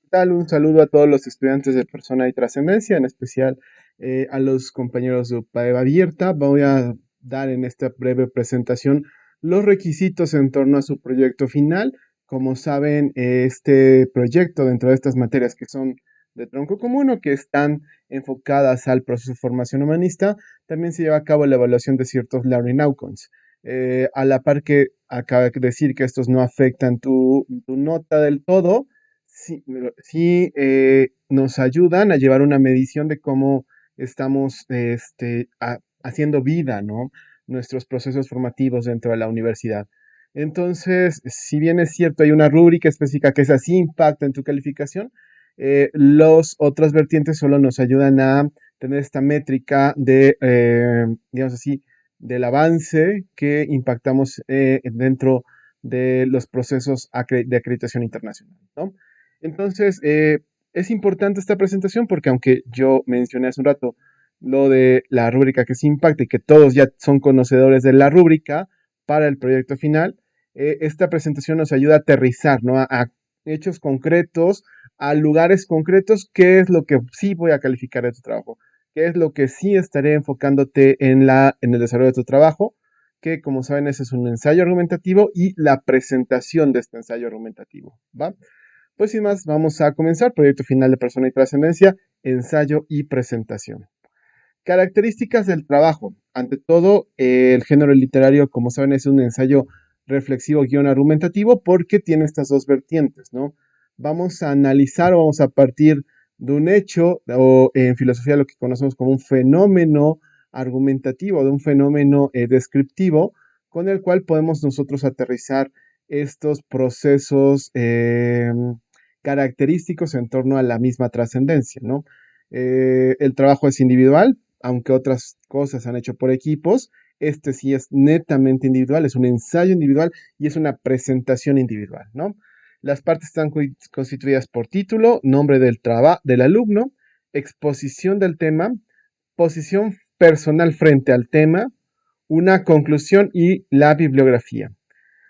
tal? Un saludo a todos los estudiantes de Persona y Trascendencia, en especial a los compañeros de UPAEV Abierta. Voy a dar en esta breve presentación los requisitos en torno a su proyecto final. Como saben, este proyecto dentro de estas materias que son de tronco común o que están enfocadas al proceso de formación humanista, también se lleva a cabo la evaluación de ciertos learning outcomes. A la par que acaba de decir que estos no afectan tu nota del todo, sí, nos ayudan a llevar una medición de cómo estamos haciendo vida, ¿no? Nuestros procesos formativos dentro de la universidad. Entonces, si bien es cierto, hay una rúbrica específica que es así impacta en tu calificación, los otras vertientes solo nos ayudan a tener esta métrica de, digamos así, del avance que impactamos dentro de los procesos de acreditación internacional, ¿no? Entonces, es importante esta presentación porque aunque yo mencioné hace un rato lo de la rúbrica que se impacta y que todos ya son conocedores de la rúbrica para el proyecto final, esta presentación nos ayuda a aterrizar, ¿no? A hechos concretos, a lugares concretos, qué es lo que sí voy a calificar de tu trabajo, qué es lo que sí estaré enfocándote en el desarrollo de tu trabajo, que como saben ese es un ensayo argumentativo y la presentación de este ensayo argumentativo, ¿va? Pues sin más, vamos a comenzar. Proyecto final de Persona y Trascendencia, ensayo y presentación. Características del trabajo. Ante todo, el género literario, como saben, es un ensayo reflexivo guión argumentativo porque tiene estas dos vertientes, ¿no? Vamos a analizar o vamos a partir de un hecho o en filosofía lo que conocemos como un fenómeno argumentativo, de un fenómeno descriptivo con el cual podemos nosotros aterrizar estos procesos característicos en torno a la misma trascendencia, ¿no? El trabajo es individual, aunque otras cosas se han hecho por equipos. Este sí es netamente individual, es un ensayo individual y es una presentación individual, ¿no? Las partes están constituidas por título, nombre del alumno, exposición del tema, posición personal frente al tema, una conclusión y la bibliografía.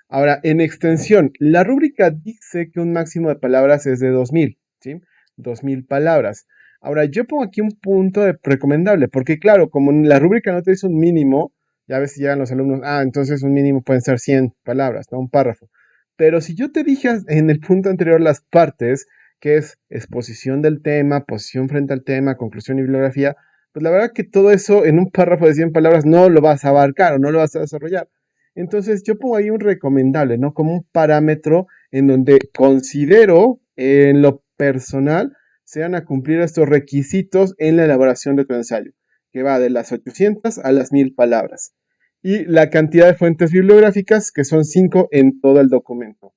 Ahora, en extensión, la rúbrica dice que un máximo de palabras es de 2000, ¿sí? 2000 palabras. Ahora, yo pongo aquí un punto de recomendable, porque claro, como en la rúbrica no te dice un mínimo, ya ves si llegan los alumnos, entonces un mínimo pueden ser 100 palabras, ¿no? Un párrafo. Pero si yo te dije en el punto anterior las partes, que es exposición del tema, posición frente al tema, conclusión y bibliografía, pues la verdad que todo eso en un párrafo de 100 palabras no lo vas a abarcar o no lo vas a desarrollar. Entonces yo pongo ahí un recomendable, ¿no? Como un parámetro en donde considero en lo personal se van a cumplir estos requisitos en la elaboración de tu ensayo, que va de las 800 a las 1000 palabras. Y la cantidad de fuentes bibliográficas, que son 5 en todo el documento.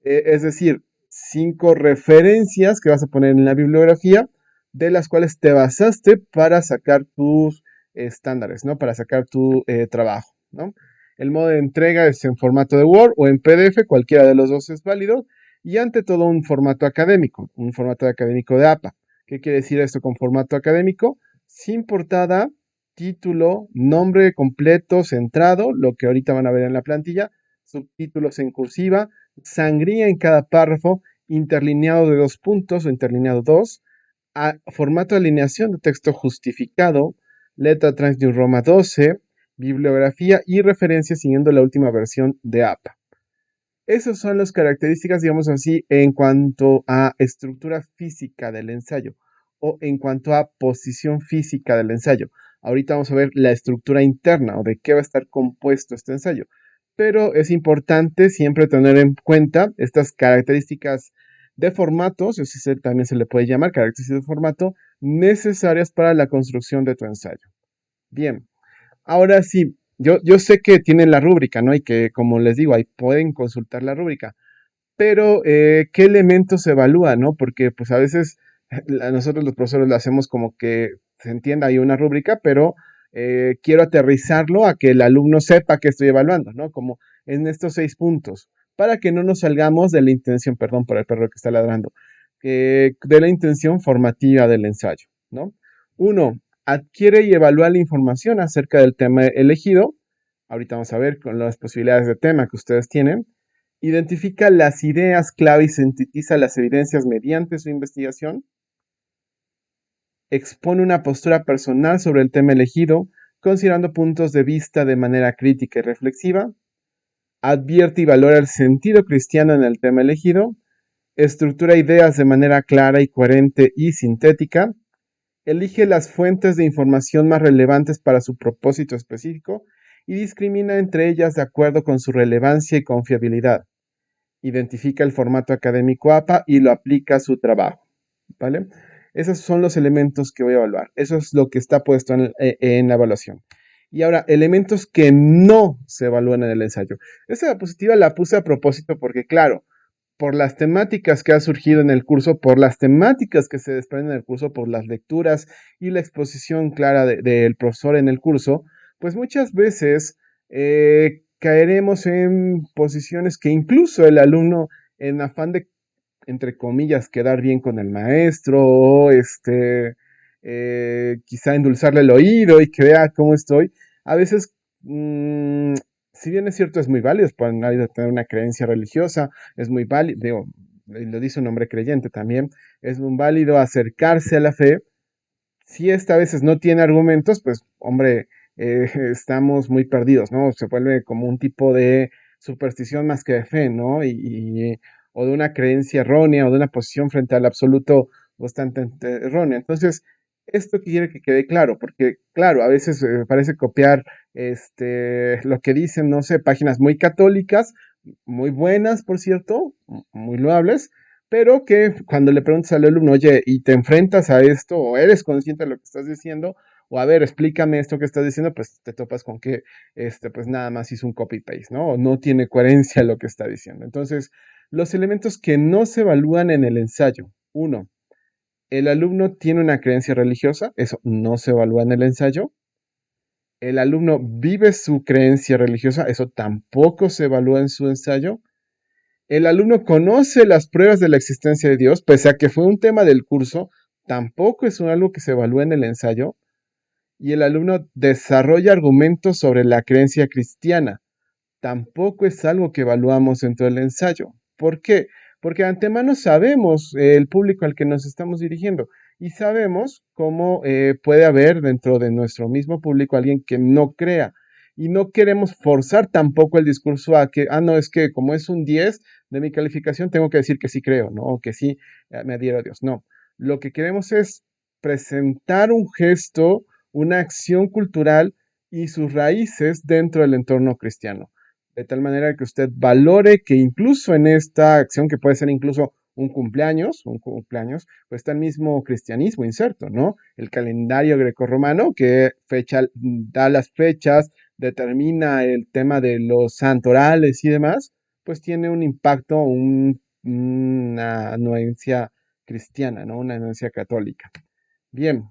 Es decir, 5 referencias que vas a poner en la bibliografía, de las cuales te basaste para sacar tus estándares, ¿no? Para sacar tu trabajo, ¿no? El modo de entrega es en formato de Word o en PDF, cualquiera de los dos es válido. Y ante todo un formato académico, un formato académico de APA. ¿Qué quiere decir esto con formato académico? Sin portada, título, nombre completo, centrado, lo que ahorita van a ver en la plantilla, subtítulos en cursiva, sangría en cada párrafo, interlineado de 2 puntos o interlineado 2, formato de alineación de texto justificado, letra Times New Roma 12, bibliografía y referencias siguiendo la última versión de APA. Esas son las características, digamos así, en cuanto a estructura física del ensayo o en cuanto a posición física del ensayo. Ahorita vamos a ver la estructura interna o de qué va a estar compuesto este ensayo. Pero es importante siempre tener en cuenta estas características de formato, si también se le puede llamar características de formato, necesarias para la construcción de tu ensayo. Bien, ahora sí, yo sé que tienen la rúbrica, ¿no? Y que, como les digo, ahí pueden consultar la rúbrica, pero ¿qué elementos se evalúan, no? Porque pues a veces nosotros los profesores lo hacemos como que se entienda ahí una rúbrica, pero quiero aterrizarlo a que el alumno sepa que estoy evaluando, ¿no? Como en estos 6 puntos, para que no nos salgamos de la intención, perdón por el perro que está ladrando, de la intención formativa del ensayo, ¿no? Uno, adquiere y evalúa la información acerca del tema elegido. Ahorita vamos a ver con las posibilidades de tema que ustedes tienen. Identifica las ideas clave y sintetiza las evidencias mediante su investigación. Expone una postura personal sobre el tema elegido, considerando puntos de vista de manera crítica y reflexiva. Advierte y valora el sentido cristiano en el tema elegido. Estructura ideas de manera clara y coherente y sintética. Elige las fuentes de información más relevantes para su propósito específico y discrimina entre ellas de acuerdo con su relevancia y confiabilidad. Identifica el formato académico APA y lo aplica a su trabajo, ¿vale? Esos son los elementos que voy a evaluar. Eso es lo que está puesto en la evaluación. Y ahora, elementos que no se evalúan en el ensayo. Esta diapositiva la puse a propósito porque, claro, por las temáticas que han surgido en el curso, por las temáticas que se desprenden en el curso, por las lecturas y la exposición clara del profesor en el curso, pues muchas veces caeremos en posiciones que incluso el alumno, en afán de, entre comillas, quedar bien con el maestro, o quizá endulzarle el oído y que vea cómo estoy, a veces si bien es cierto, es muy válido, pueden tener una creencia religiosa, es muy válido, digo, lo dice un hombre creyente también, es muy válido acercarse a la fe. Si esta a veces no tiene argumentos, pues, hombre, estamos muy perdidos, ¿no? Se vuelve como un tipo de superstición más que de fe, ¿no? O de una creencia errónea o de una posición frente al absoluto bastante errónea. Entonces, esto quiere que quede claro, porque, claro, a veces parece copiar lo que dicen, no sé, páginas muy católicas, muy buenas, por cierto, muy loables, pero que cuando le preguntas al alumno, oye, y te enfrentas a esto, o eres consciente de lo que estás diciendo, o a ver, explícame esto que estás diciendo, pues te topas con que, pues nada más hizo un copy-paste, ¿no? O no tiene coherencia lo que está diciendo. Entonces, los elementos que no se evalúan en el ensayo. Uno, el alumno tiene una creencia religiosa, eso no se evalúa en el ensayo. El alumno vive su creencia religiosa, eso tampoco se evalúa en su ensayo. El alumno conoce las pruebas de la existencia de Dios, pese a que fue un tema del curso, tampoco es algo que se evalúa en el ensayo. Y el alumno desarrolla argumentos sobre la creencia cristiana, tampoco es algo que evaluamos dentro del ensayo. ¿Por qué? Porque de antemano sabemos el público al que nos estamos dirigiendo y sabemos cómo puede haber dentro de nuestro mismo público alguien que no crea. Y no queremos forzar tampoco el discurso a que, no, es que como es un 10 de mi calificación, tengo que decir que sí creo, ¿no? O que sí me adhiero a Dios. No, lo que queremos es presentar un gesto, una acción cultural y sus raíces dentro del entorno cristiano de tal manera que usted valore que incluso en esta acción, que puede ser incluso un cumpleaños, pues está el mismo cristianismo inserto, ¿no? El calendario grecorromano que da las fechas, determina el tema de los santorales y demás, pues tiene un impacto, una anuencia cristiana, ¿no? Una anuencia católica. Bien,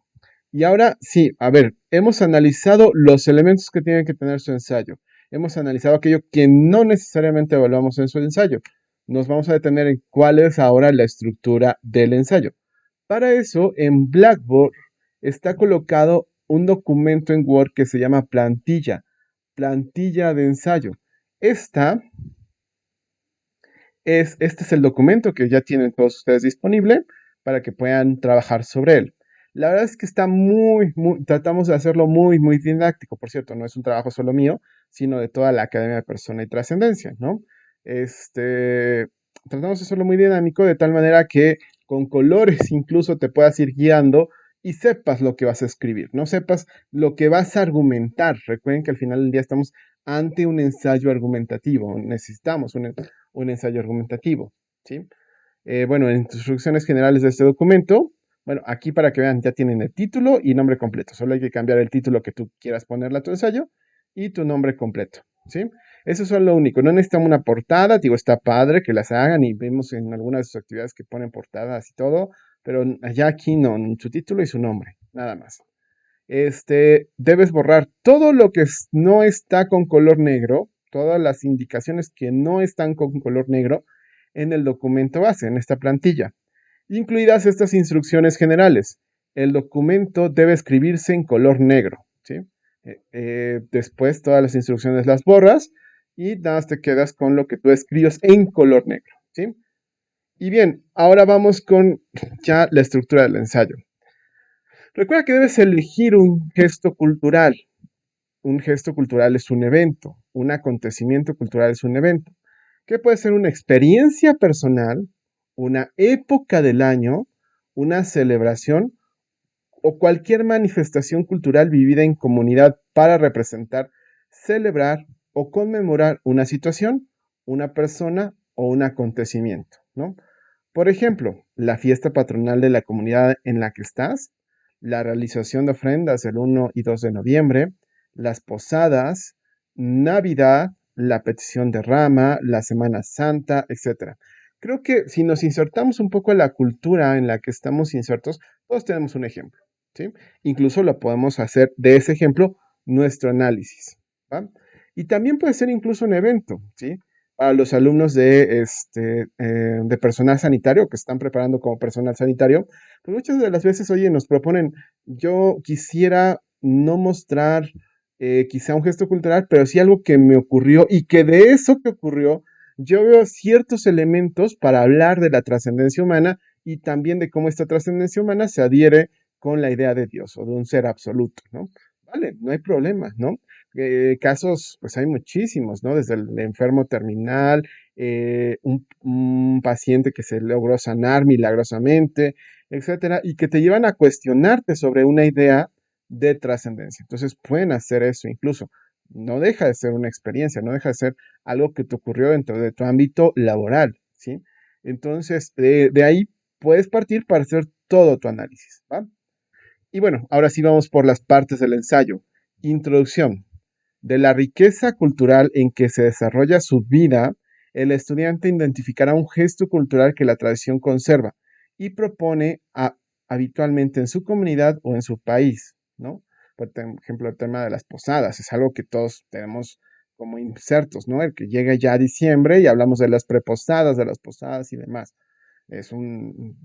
y ahora sí, a ver, hemos analizado los elementos que tiene que tener su ensayo. Hemos analizado aquello que no necesariamente evaluamos en su ensayo. Nos vamos a detener en cuál es ahora la estructura del ensayo. Para eso, en Blackboard está colocado un documento en Word que se llama plantilla de ensayo. Esta este es el documento que ya tienen todos ustedes disponible para que puedan trabajar sobre él. La verdad es que está tratamos de hacerlo muy didáctico. Por cierto, no es un trabajo solo mío, sino de toda la Academia de Persona y Trascendencia, ¿no? Tratamos de hacerlo muy dinámico de tal manera que con colores incluso te puedas ir guiando y sepas lo que vas a escribir, no sepas lo que vas a argumentar. Recuerden que al final del día estamos ante un ensayo argumentativo, necesitamos un ensayo argumentativo, ¿sí? Bueno, en instrucciones generales de este documento, bueno, aquí para que vean, ya tienen el título y nombre completo. Solo hay que cambiar el título que tú quieras ponerle a tu ensayo y tu nombre completo, ¿sí? Eso es lo único. No necesitamos una portada, digo, está padre que las hagan y vemos en algunas de sus actividades que ponen portadas y todo, pero allá aquí no, su título y su nombre, nada más. Debes borrar todo lo que no está con color negro, todas las indicaciones que no están con color negro en el documento base, en esta plantilla, incluidas estas instrucciones generales. El documento debe escribirse en color negro, ¿sí? Después todas las instrucciones las borras y nada más te quedas con lo que tú escribes en color negro, ¿sí? Y bien, ahora vamos con ya la estructura del ensayo. Recuerda que debes elegir un gesto cultural. Un gesto cultural es un evento, un acontecimiento cultural es un evento, que puede ser una experiencia personal, una época del año, una celebración o cualquier manifestación cultural vivida en comunidad para representar, celebrar o conmemorar una situación, una persona o un acontecimiento, ¿no? Por ejemplo, la fiesta patronal de la comunidad en la que estás, la realización de ofrendas el 1 y 2 de noviembre, las posadas, Navidad, la petición de rama, la Semana Santa, etcétera. Creo que si nos insertamos un poco en la cultura en la que estamos insertos, todos tenemos un ejemplo, ¿sí? Incluso lo podemos hacer de ese ejemplo nuestro análisis, ¿va? Y también puede ser incluso un evento, ¿sí? Para los alumnos de personal sanitario que están preparando como personal sanitario, pues muchas de las veces, oye, nos proponen, yo quisiera no mostrar quizá un gesto cultural, pero sí algo que me ocurrió y que de eso que ocurrió, yo veo ciertos elementos para hablar de la trascendencia humana y también de cómo esta trascendencia humana se adhiere con la idea de Dios o de un ser absoluto, ¿no? Vale, no hay problema, ¿no? Casos, pues hay muchísimos, ¿no? Desde el enfermo terminal, un paciente que se logró sanar milagrosamente, etcétera, y que te llevan a cuestionarte sobre una idea de trascendencia. Entonces pueden hacer eso incluso. No deja de ser una experiencia, no deja de ser algo que te ocurrió dentro de tu ámbito laboral, ¿sí? Entonces, de ahí puedes partir para hacer todo tu análisis, ¿va? Y bueno, ahora sí vamos por las partes del ensayo. Introducción. De la riqueza cultural en que se desarrolla su vida, el estudiante identificará un gesto cultural que la tradición conserva y propone habitualmente en su comunidad o en su país, ¿no? Por ejemplo, el tema de las posadas es algo que todos tenemos como insertos, ¿no? El que llega ya a diciembre y hablamos de las preposadas, de las posadas y demás. Es un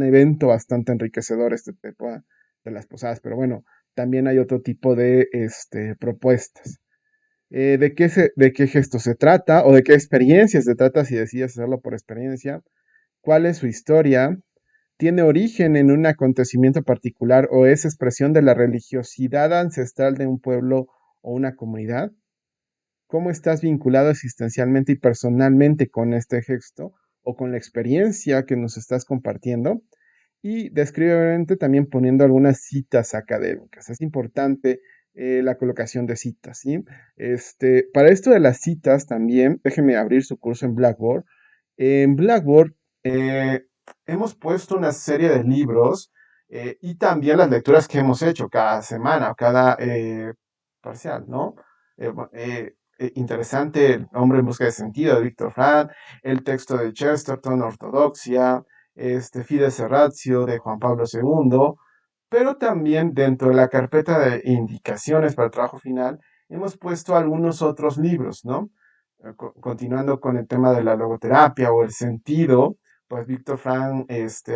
evento bastante enriquecedor este tipo de las posadas, pero bueno, también hay otro tipo de propuestas. ¿De qué gesto se trata o de qué experiencia se trata si decides hacerlo por experiencia? ¿Cuál es su historia? ¿Tiene origen en un acontecimiento particular o es expresión de la religiosidad ancestral de un pueblo o una comunidad? ¿Cómo estás vinculado existencialmente y personalmente con este gesto o con la experiencia que nos estás compartiendo? Y describe brevemente también poniendo algunas citas académicas. Es importante la colocación de citas, ¿sí? Para esto de las citas también, déjenme abrir su curso en Blackboard. En Blackboard eh, hemos puesto una serie de libros y también las lecturas que hemos hecho cada semana o cada parcial, ¿no? Interesante, El hombre en busca de sentido de Víctor Frank, el texto de Chesterton, Ortodoxia, Fides et Ratio de Juan Pablo II, pero también dentro de la carpeta de indicaciones para el trabajo final hemos puesto algunos otros libros, ¿no? Continuando con el tema de la logoterapia o el sentido, pues Víctor Frank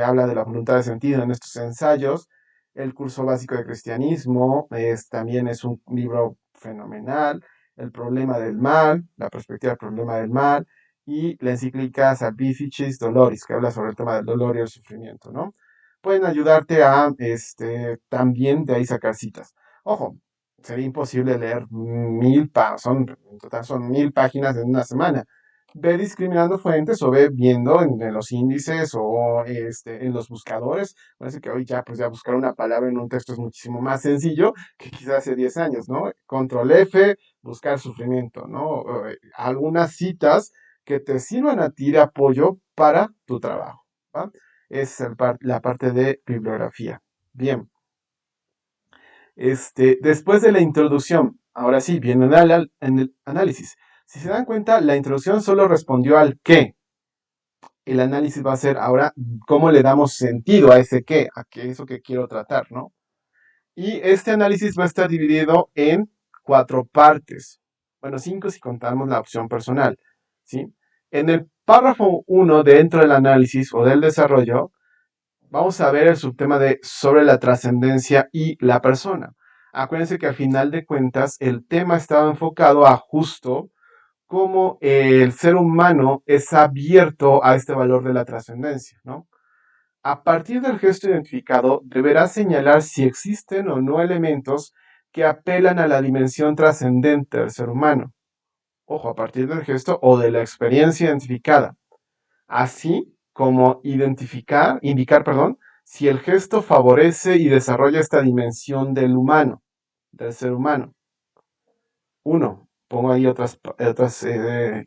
habla de la voluntad de sentido en estos ensayos. El curso básico de cristianismo también es un libro fenomenal. El problema del mal, la perspectiva del problema del mal, y la encíclica Salvificis Doloris, que habla sobre el tema del dolor y el sufrimiento, ¿no? Pueden ayudarte a también de ahí sacar citas. Ojo, sería imposible leer en total son 1000 páginas en una semana. Ve discriminando fuentes o ve viendo en los índices o en los buscadores. Parece que hoy ya, pues ya buscar una palabra en un texto es muchísimo más sencillo que quizás hace 10 años, ¿no? Control F, buscar sufrimiento, ¿no? Algunas citas que te sirvan a ti de apoyo para tu trabajo, ¿va? Es la parte de bibliografía. Bien. Después de la introducción, ahora sí, viene en el análisis. Si se dan cuenta, la introducción solo respondió al qué. El análisis va a ser ahora cómo le damos sentido a ese qué, a qué eso que quiero tratar, ¿no? Y este análisis va a estar dividido en 4 partes. Bueno, 5 si contamos la opción personal, ¿sí? En el párrafo 1 dentro del análisis o del desarrollo, vamos a ver el subtema de sobre la trascendencia y la persona. Acuérdense que al final de cuentas el tema estaba enfocado a justo cómo el ser humano es abierto a este valor de la trascendencia, ¿no? A partir del gesto identificado, deberás señalar si existen o no elementos que apelan a la dimensión trascendente del ser humano. Ojo, a partir del gesto o de la experiencia identificada. Así como indicar, si el gesto favorece y desarrolla esta dimensión del humano, del ser humano. Uno, pongo ahí otras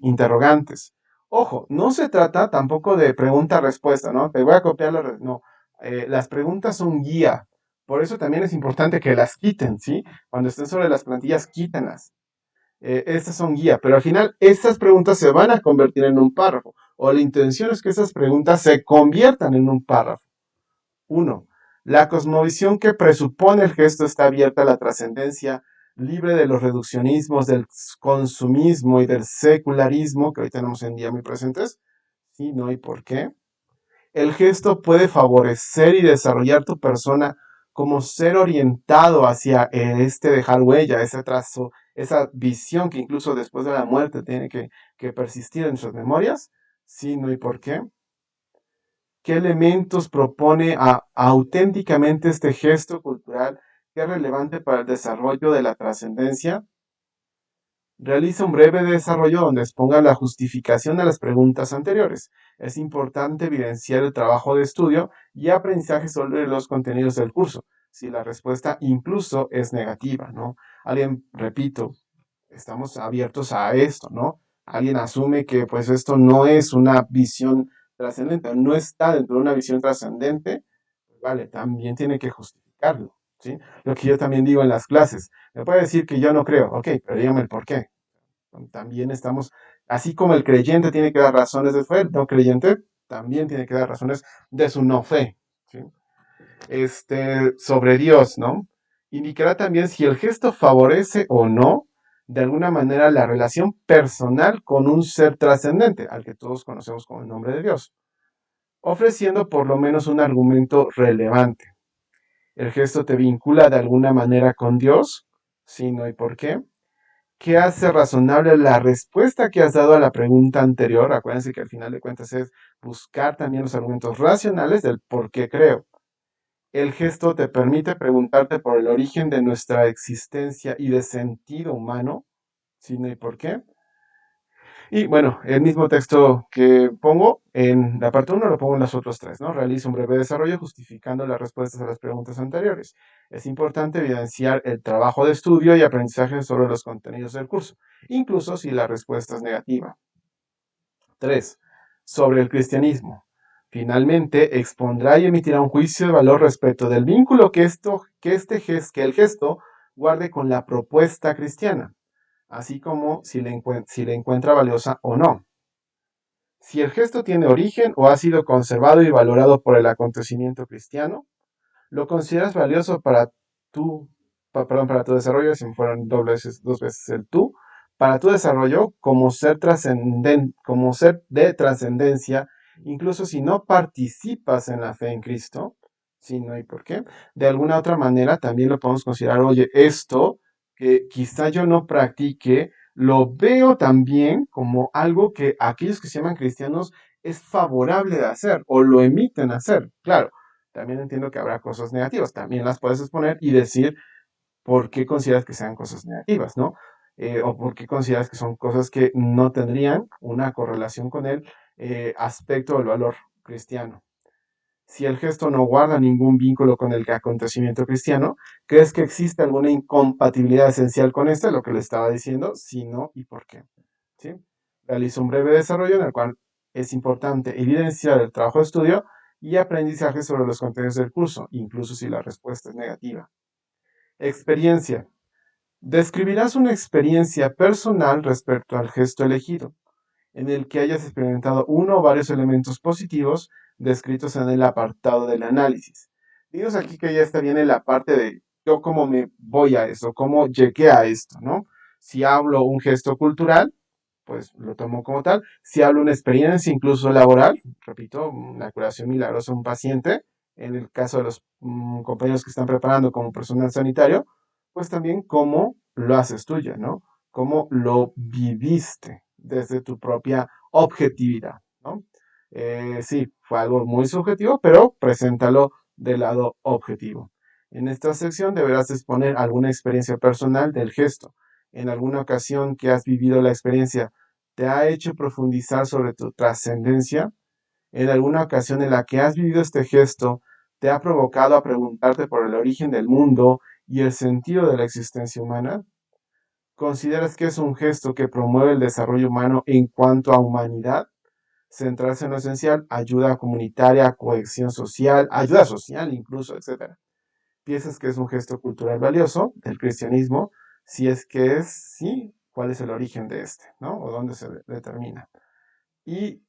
interrogantes. Ojo, no se trata tampoco de pregunta-respuesta, ¿no? Te voy a copiar no. Las preguntas son guía. Por eso también es importante que las quiten, ¿sí? Cuando estén sobre las plantillas, quítenlas. Estas son guía, pero al final estas preguntas se van a convertir en un párrafo. O la intención es que esas preguntas se conviertan en un párrafo. Uno, la cosmovisión que presupone el gesto está abierta a la trascendencia, libre de los reduccionismos, del consumismo y del secularismo, que hoy tenemos en día muy presentes. Sí, no, ¿y por qué? El gesto puede favorecer y desarrollar tu persona como ser orientado hacia este dejar huella, ese trazo, esa visión que incluso después de la muerte tiene que persistir en nuestras memorias. Sí, no, ¿y por qué? ¿Qué elementos propone auténticamente este gesto cultural que es relevante para el desarrollo de la trascendencia? Realiza un breve desarrollo donde exponga la justificación de las preguntas anteriores. Es importante evidenciar el trabajo de estudio y aprendizaje sobre los contenidos del curso, si la respuesta incluso es negativa, ¿no? Alguien, repito, estamos abiertos a esto, ¿no? Alguien asume que pues esto no es una visión trascendente, no está dentro de una visión trascendente, vale, también tiene que justificarlo, ¿sí? Lo que yo también digo en las clases, me puede decir que yo no creo, ok, pero dígame el por qué. También estamos, así como el creyente tiene que dar razones de fe, el no creyente también tiene que dar razones de su no fe, ¿sí? Sobre Dios, ¿no? Indicará también si el gesto favorece o no, de alguna manera, la relación personal con un ser trascendente, al que todos conocemos como el nombre de Dios, ofreciendo por lo menos un argumento relevante. ¿El gesto te vincula de alguna manera con Dios? Sí, no, ¿y por qué? ¿Qué hace razonable la respuesta que has dado a la pregunta anterior? Acuérdense que al final de cuentas es buscar también los argumentos racionales del por qué creo. El gesto te permite preguntarte por el origen de nuestra existencia y de sentido humano, ¿sí, no, y por qué? Y bueno, el mismo texto que pongo en la parte 1 lo pongo en las otras tres, ¿no? Realiza un breve desarrollo justificando las respuestas a las preguntas anteriores. Es importante evidenciar el trabajo de estudio y aprendizaje sobre los contenidos del curso, incluso si la respuesta es negativa. 3. Sobre el cristianismo. Finalmente, expondrá y emitirá un juicio de valor respecto del vínculo que el gesto guarde con la propuesta cristiana, así como si le encuentra valiosa o no. Si el gesto tiene origen o ha sido conservado y valorado por el acontecimiento cristiano, lo consideras valioso para tu desarrollo, si fueron dos veces el tú, para tu desarrollo como ser de trascendencia, incluso si no participas en la fe en Cristo, si no hay por qué, de alguna otra manera también lo podemos considerar, oye, esto que quizá yo no practique, lo veo también como algo que aquellos que se llaman cristianos es favorable de hacer o lo emiten a hacer. Claro, también entiendo que habrá cosas negativas, también las puedes exponer y decir por qué consideras que sean cosas negativas, ¿no? O por qué consideras que son cosas que no tendrían una correlación con el aspecto del valor cristiano. Si el gesto no guarda ningún vínculo con el acontecimiento cristiano, ¿crees que existe alguna incompatibilidad esencial con esto? Lo que le estaba diciendo, si no y por qué. ¿Sí? Realiza un breve desarrollo en el cual es importante evidenciar el trabajo de estudio y aprendizaje sobre los contenidos del curso, incluso si la respuesta es negativa. Experiencia. Describirás una experiencia personal respecto al gesto elegido, en el que hayas experimentado uno o varios elementos positivos descritos en el apartado del análisis. Digamos aquí que ya está bien en la parte de yo cómo me voy a eso, cómo llegué a esto, ¿no? Si hablo un gesto cultural, pues lo tomo como tal. Si hablo una experiencia incluso laboral, repito, una curación milagrosa a un paciente, en el caso de los compañeros que están preparando como personal sanitario, pues también cómo lo haces tuya, ¿no? Cómo lo viviste desde tu propia objetividad, ¿no? Sí, fue algo muy subjetivo, pero preséntalo del lado objetivo. En esta sección deberás exponer alguna experiencia personal del gesto. En alguna ocasión que has vivido la experiencia, ¿te ha hecho profundizar sobre tu trascendencia? En alguna ocasión en la que has vivido este gesto, ¿te ha provocado a preguntarte por el origen del mundo y el sentido de la existencia humana? ¿Consideras que es un gesto que promueve el desarrollo humano en cuanto a humanidad? Centrarse en lo esencial, ayuda comunitaria, cohesión social, ayuda social incluso, etcétera. ¿Piensas que es un gesto cultural valioso del cristianismo? Si es que es, sí, ¿cuál es el origen de este, ¿no? O dónde se determina. Y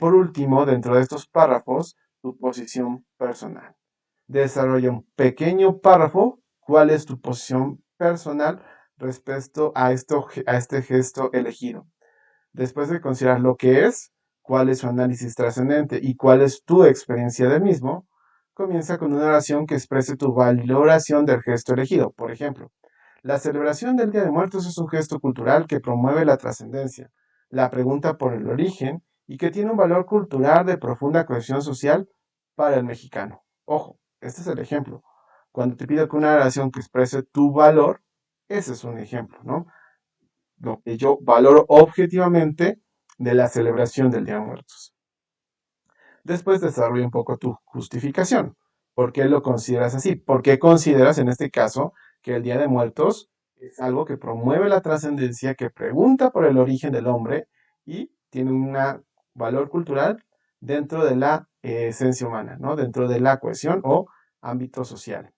por último, dentro de estos párrafos, tu posición personal. Desarrolla un pequeño párrafo. ¿Cuál es tu posición personal respecto a este gesto elegido? Después de considerar lo que es, cuál es su análisis trascendente y cuál es tu experiencia del mismo, comienza con una oración que exprese tu valoración del gesto elegido. Por ejemplo, la celebración del Día de Muertos es un gesto cultural que promueve la trascendencia, la pregunta por el origen y que tiene un valor cultural de profunda cohesión social para el mexicano. Ojo, este es el ejemplo. Cuando te pido que una oración que exprese tu valor, ese es un ejemplo, ¿no? Lo que yo valoro objetivamente de la celebración del Día de Muertos. Después desarrolla un poco tu justificación. ¿Por qué lo consideras así? ¿Por qué consideras en este caso que el Día de Muertos es algo que promueve la trascendencia, que pregunta por el origen del hombre y tiene un valor cultural dentro de la esencia humana, ¿no? Dentro de la cohesión o ámbito social?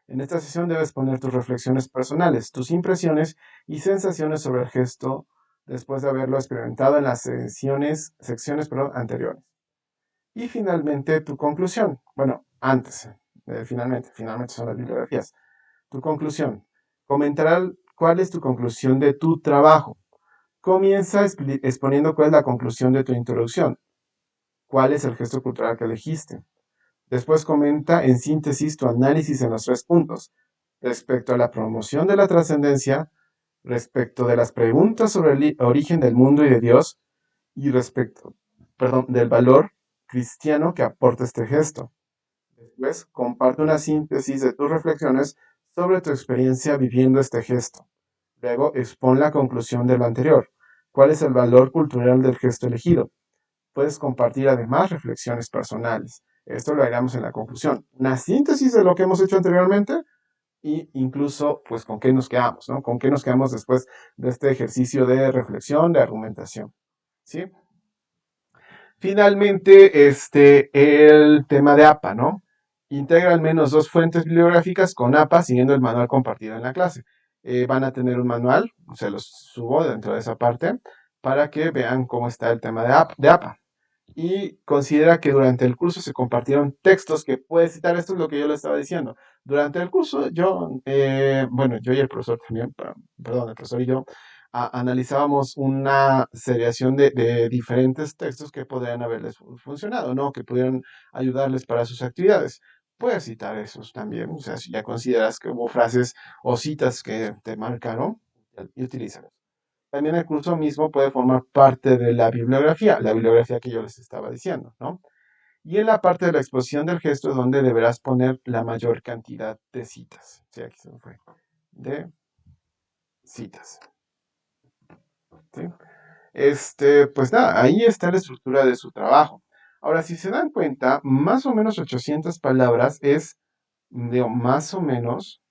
En esta sesión debes poner tus reflexiones personales, tus impresiones y sensaciones sobre el gesto después de haberlo experimentado en las secciones anteriores. Y finalmente tu conclusión. Bueno, antes, finalmente son las bibliografías. Tu conclusión. Comentará cuál es tu conclusión de tu trabajo. Comienza exponiendo cuál es la conclusión de tu introducción. ¿Cuál es el gesto cultural que elegiste? Después comenta en síntesis tu análisis en los 3 puntos. Respecto a la promoción de la trascendencia, respecto de las preguntas sobre el origen del mundo y de Dios, y respecto, del valor cristiano que aporta este gesto. Después, comparte una síntesis de tus reflexiones sobre tu experiencia viviendo este gesto. Luego, expon la conclusión de lo anterior. ¿Cuál es el valor cultural del gesto elegido? Puedes compartir además reflexiones personales. Esto lo haremos en la conclusión. Una síntesis de lo que hemos hecho anteriormente e incluso, pues, con qué nos quedamos, ¿no? Con qué nos quedamos después de este ejercicio de reflexión, de argumentación, ¿sí? Finalmente, el tema de APA, ¿no? Integra al menos 2 fuentes bibliográficas con APA siguiendo el manual compartido en la clase. Van a tener un manual, se los subo dentro de esa parte, para que vean cómo está el tema de APA. Y considera que durante el curso se compartieron textos que puedes citar. Esto es lo que yo le estaba diciendo. Durante el curso, yo y el profesor también, perdón, el profesor y yo, analizábamos una seriación de diferentes textos que podrían haberles funcionado, ¿no? Que pudieran ayudarles para sus actividades. Puedes citar esos también, o sea, si ya consideras que hubo frases o citas que te marcaron, y utilízalos. También el curso mismo puede formar parte de la bibliografía que yo les estaba diciendo, ¿no? Y en la parte de la exposición del gesto es donde deberás poner la mayor cantidad de citas. Sí, aquí se me fue. De citas. ¿Sí? Pues nada, ahí está la estructura de su trabajo. Ahora, si se dan cuenta, más o menos 800 palabras es, digo, más o menos,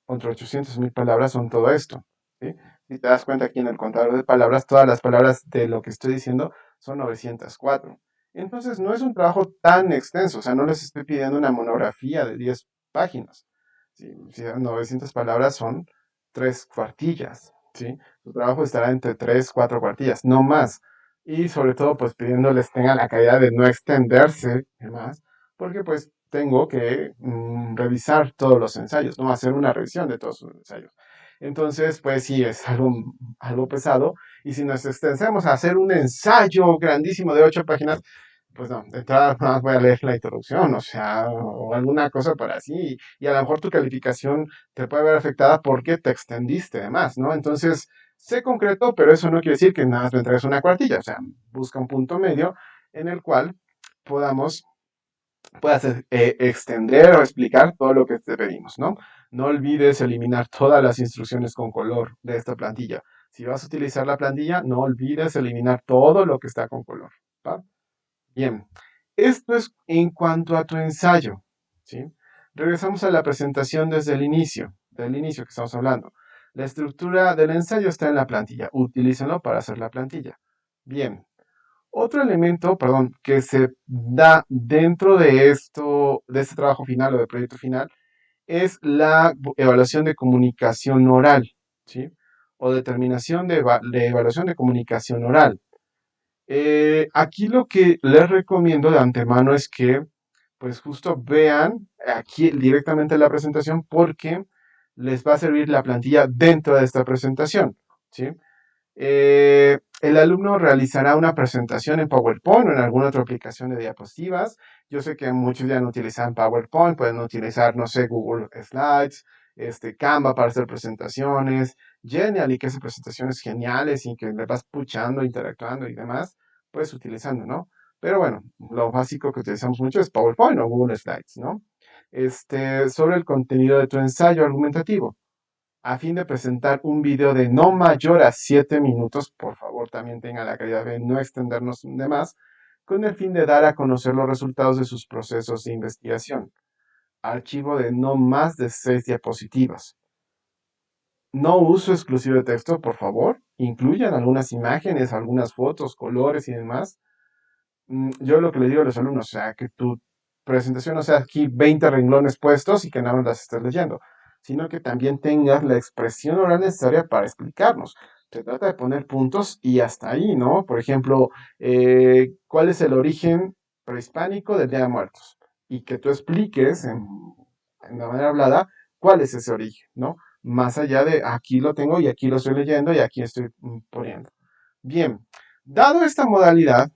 entre 800.000 palabras son todo esto. ¿Sí? Si te das cuenta aquí en el contador de palabras, todas las palabras de lo que estoy diciendo son 904. Entonces, no es un trabajo tan extenso, o sea, no les estoy pidiendo una monografía de 10 páginas. ¿Sí? Si 900 palabras son 3 cuartillas, ¿sí? Su trabajo estará entre 3, 4 cuartillas, no más. Y sobre todo, pues pidiéndoles tengan la calidad de no extenderse más, porque pues tengo que revisar todos los ensayos, ¿no? Hacer una revisión de todos los ensayos. Entonces, pues sí, es algo pesado. Y si nos extendemos a hacer un ensayo grandísimo de 8 páginas, pues no, de entrada nada más voy a leer la introducción, o sea, o alguna cosa por así, y a lo mejor tu calificación te puede ver afectada porque te extendiste de más, ¿no? Entonces, sé concreto, pero eso no quiere decir que nada más me entregues una cuartilla, o sea, busca un punto medio en el cual podamos puedas extender o explicar todo lo que te pedimos, ¿no? No olvides eliminar todas las instrucciones con color de esta plantilla. Si vas a utilizar la plantilla, no olvides eliminar todo lo que está con color, ¿va? Bien, esto es en cuanto a tu ensayo, ¿sí? Regresamos a la presentación desde el inicio, del inicio que estamos hablando. La estructura del ensayo está en la plantilla. Utilízalo para hacer la plantilla. Bien, otro elemento, perdón, que se da dentro de esto, de este trabajo final o de proyecto final, es la evaluación de comunicación oral, ¿sí? O determinación de evaluación de comunicación oral. Aquí lo que les recomiendo de antemano es que, pues justo vean aquí directamente la presentación porque les va a servir la plantilla dentro de esta presentación, ¿sí? El alumno realizará una presentación en PowerPoint o en alguna otra aplicación de diapositivas. Yo sé que muchos ya no utilizan PowerPoint, pueden utilizar, no sé, Google Slides, Canva para hacer presentaciones, Genially que hace presentaciones geniales y que le vas puchando, interactuando y demás, pues utilizando, ¿no? Pero bueno, lo básico que utilizamos mucho es PowerPoint o Google Slides, ¿no? Sobre el contenido de tu ensayo argumentativo a fin de presentar un video de no mayor a 7 minutos, por favor también tenga la calidad de no extendernos de más, con el fin de dar a conocer los resultados de sus procesos de investigación. Archivo de no más de 6 diapositivas. No uso exclusivo de texto, por favor. Incluyan algunas imágenes, algunas fotos, colores y demás. Yo lo que le digo a los alumnos, o sea, que tu presentación no sea aquí 20 renglones puestos y que nada más las estés leyendo, sino que también tengas la expresión oral necesaria para explicarnos. Se trata de poner puntos y hasta ahí, ¿no? Por ejemplo, ¿cuál es el origen prehispánico del Día de Muertos? Y que tú expliques en la manera hablada cuál es ese origen, ¿no? Más allá de aquí lo tengo y aquí lo estoy leyendo y aquí estoy poniendo. Bien, dado esta modalidad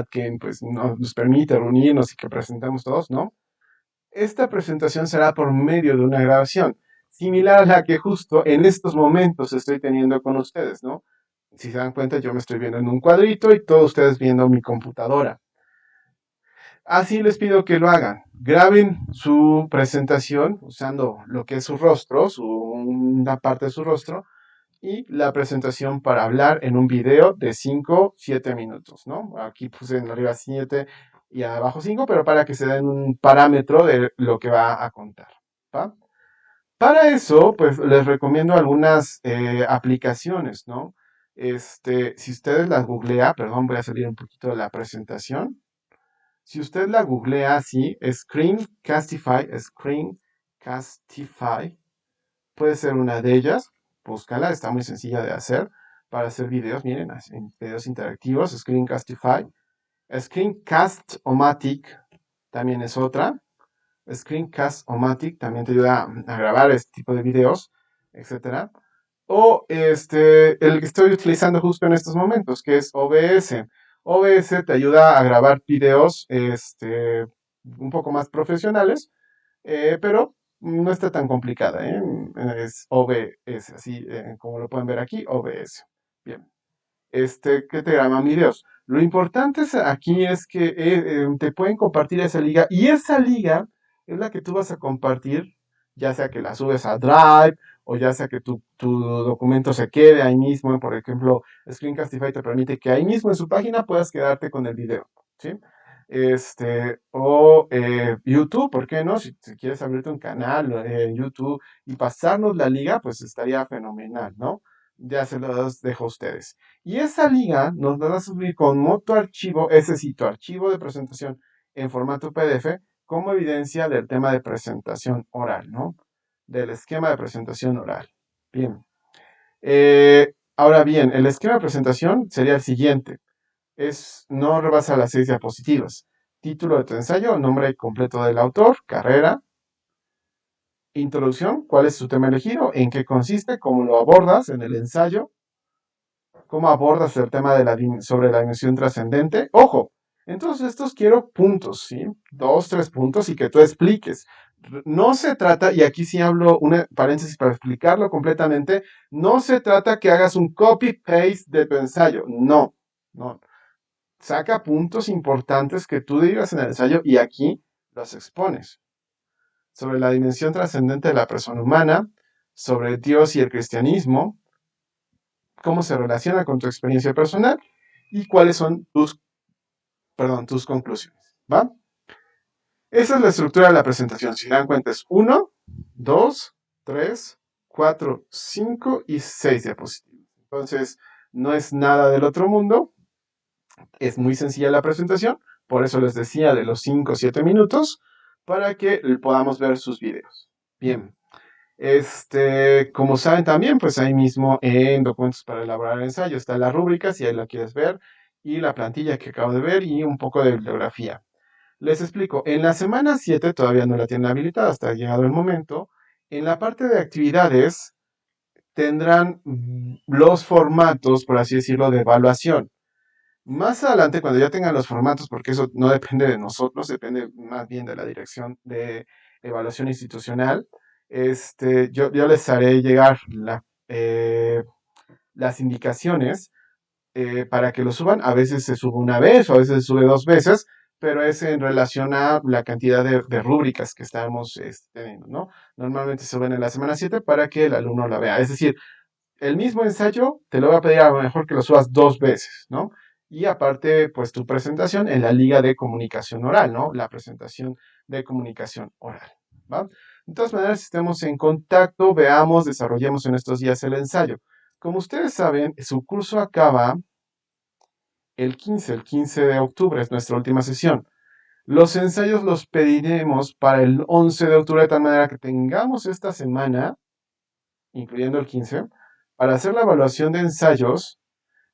que pues, nos permite reunirnos y que presentemos todos, ¿no? Esta presentación será por medio de una grabación, similar a la que justo en estos momentos estoy teniendo con ustedes, ¿no? Si se dan cuenta, yo me estoy viendo en un cuadrito y todos ustedes viendo mi computadora. Así les pido que lo hagan. Graben su presentación usando lo que es su rostro, una parte de su rostro, y la presentación para hablar en un video de 5, 7 minutos, ¿no? Aquí puse en arriba 7 y abajo 5, pero para que se den un parámetro de lo que va a contar, ¿va? Para eso, pues les recomiendo algunas aplicaciones, ¿no? Si ustedes las googlea, perdón, voy a salir un poquito de la presentación. Si usted la googlea así, Screencastify, puede ser una de ellas. Búscala, está muy sencilla de hacer para hacer videos. Miren, videos interactivos, Screencastify. Screencast-O-Matic también es otra. Screencast-O-Matic también te ayuda a grabar este tipo de videos, etcétera. O el que estoy utilizando justo en estos momentos, que es OBS. OBS te ayuda a grabar videos un poco más profesionales, pero no está tan complicada, ¿eh? Es OBS, así como lo pueden ver aquí, OBS. Bien. Que te graban videos. Lo importante aquí es que te pueden compartir esa liga y esa liga es la que tú vas a compartir, ya sea que la subes a Drive o ya sea que tu documento se quede ahí mismo. Por ejemplo, Screencastify te permite que ahí mismo en su página puedas quedarte con el video, ¿sí? O YouTube, ¿por qué no? Si quieres abrirte un canal en YouTube y pasarnos la liga, pues estaría fenomenal, ¿no? Ya se los dejo a ustedes. Y esa liga nos van a subir con tu archivo, ese sí, tu archivo de presentación en formato PDF, como evidencia del tema de presentación oral, ¿no? Del esquema de presentación oral. Bien. Ahora bien, el esquema de presentación sería el siguiente. No rebasa las 6 diapositivas. Título de tu ensayo, nombre completo del autor, carrera. Introducción, cuál es su tema elegido, en qué consiste, cómo lo abordas en el ensayo. cómo abordas el tema de sobre la dimensión trascendente. Ojo, entonces estos quiero puntos, ¿sí? 2, 3 puntos y que tú expliques. No se trata, y aquí sí hablo una paréntesis para explicarlo completamente, no se trata que hagas un copy-paste de tu ensayo, no, no. Saca puntos importantes que tú digas en el ensayo y aquí los expones. Sobre la dimensión trascendente de la persona humana, sobre Dios y el cristianismo, cómo se relaciona con tu experiencia personal y cuáles son tus conclusiones. ¿Va? Esa es la estructura de la presentación. Si dan cuenta es 1, 2, 3, 4, 5 y 6 diapositivas. Entonces, no es nada del otro mundo. Es muy sencilla la presentación. Por eso les decía de los 5 o 7 minutos para que podamos ver sus videos. Bien. Como saben también, pues ahí mismo en documentos para elaborar el ensayo está la rúbrica, si ahí la quieres ver, y la plantilla que acabo de ver y un poco de bibliografía. Les explico, en la semana 7 todavía no la tienen habilitada hasta llegado el momento. En la parte de actividades tendrán los formatos, por así decirlo, de evaluación. Más adelante, cuando ya tengan los formatos, porque eso no depende de nosotros, depende más bien de la dirección de evaluación institucional, yo les haré llegar las indicaciones para que lo suban. A veces se sube una vez o a veces se sube 2 veces, pero es en relación a la cantidad de rúbricas que estamos teniendo, ¿no? Normalmente se suben en la semana 7 para que el alumno la vea. Es decir, el mismo ensayo te lo voy a pedir a lo mejor que lo subas 2 veces, ¿no? Y aparte, pues tu presentación en la liga de comunicación oral, ¿no? La presentación de comunicación oral, ¿va? De todas maneras, estemos en contacto, veamos, desarrollemos en estos días el ensayo. Como ustedes saben, su curso acaba el 15 de octubre, es nuestra última sesión. Los ensayos los pediremos para el 11 de octubre, de tal manera que tengamos esta semana, incluyendo el 15, para hacer la evaluación de ensayos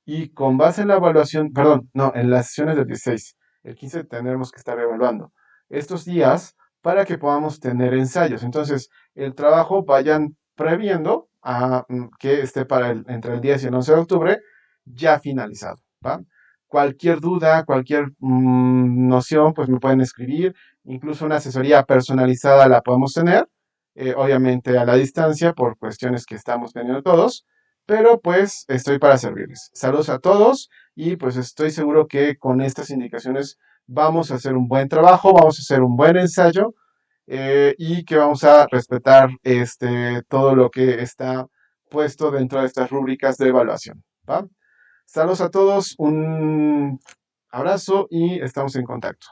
y con base en la evaluación, perdón, no, en las sesiones del 16, el 15 tendremos que estar evaluando estos días para que podamos tener ensayos. Entonces, el trabajo vayan previendo a que esté para entre el 10 y el 11 de octubre ya finalizado, ¿va? Cualquier duda, cualquier noción, pues me pueden escribir. Incluso una asesoría personalizada la podemos tener, obviamente a la distancia por cuestiones que estamos teniendo todos, pero pues estoy para servirles. Saludos a todos y pues estoy seguro que con estas indicaciones vamos a hacer un buen trabajo, vamos a hacer un buen ensayo y que vamos a respetar todo lo que está puesto dentro de estas rúbricas de evaluación. ¿Va? Saludos a todos, un abrazo y estamos en contacto.